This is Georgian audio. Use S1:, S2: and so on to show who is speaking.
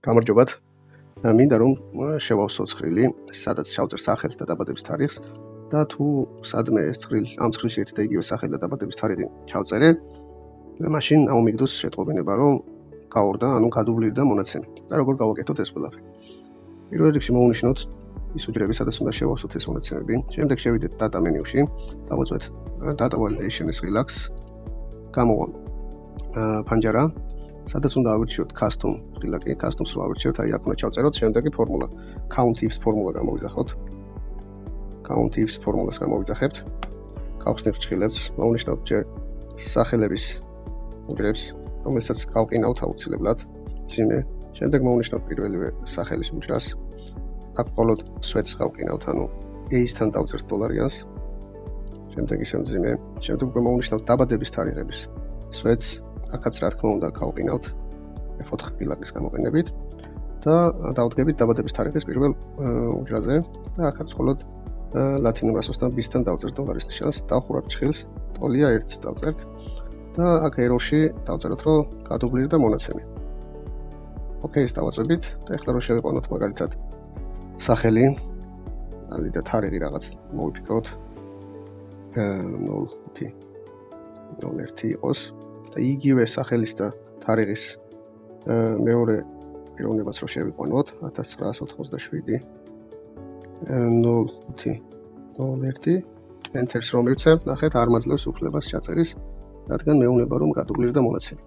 S1: გამარჯობათ. მინდა რომ შევავსო ცხრილი, სადაც ჩავწერ სახელს და დაბადების თარიღს და თუ სადმე ეს ცხრილი ამ ცხრილში ერთი და იგივე სახელი და დაბადების თარიღი ჩავწერე, მაშინ აუმიგდოს შეტყობინება რომ გაორდა, ანუ გადუვლირდა მონაცემი. და როგორ გავაკეთოთ ეს ყველაფერი? პირველ რიგში მოვუნიშნოთ ის უჯრები, სადაც უნდა შევავსოთ ეს მონაცემები. შემდეგ შევიდეთ data menu-ში, დავაწვეთ data validation-ის relax. გამოვა ფანჯარა, სადაც უნდა ავირჩიოთ custom ღილაკი, custom-ს რო ავირჩიოთ, აი აქ უნდა ჩავწეროთ შემდეგი ფორმულა. count ifs ფორმულა გამოვიძახოთ. count ifs ფორმულას გამოვიძახებთ. გავხსნით ფრჩხილებს, მოვუნიშნოთ ჯერ სახელების უჯრებს, რომელსაც გავყინავთ აუცილებლად წინე. შემდეგ მოვუნიშნოთ პირველივე სახელის უჯრას. აქ მხოლოდ სვეტს გავყინავთ, ანუ A-სთან დავწერთ $-იანს. შემდეგ ისევ წინე. შემდეგ მოვუნიშნოთ დაბადების თარიღების სვეტს. აქაც რა თქმა უნდა გავყინავთ F4 ღილაკის გამოყენებით და დავდგებით დაბადების თარიღის პირველ უჯრაზე და აქაც მხოლოდ ლათინურ ასოსთან B-სთან დავწერთ $-ის ნიშანს, დავხურავთ ჭხილს, ტოლია 1-ს დავწერთ და აქ error-ში დავწეროთ რომ გადუვლირდა მონაცემი. OK-ს დავაწვევით და ახლა რომ შევიყვანოთ მაგალითად სახელი, ალი და თარიღი რაღაც მოვიფიქროთ 05-01 იყოს და იგივე სახელის და თარიღის მეორე პიროვნებას რო შევიყვანოთ 1987 05-01 enter-ს რომ მივცემთ, ნახეთ არ მაძლევს უფლებას ჩაწერის, რადგან მეუბნება რომ გადუვლირდა მონაცემი.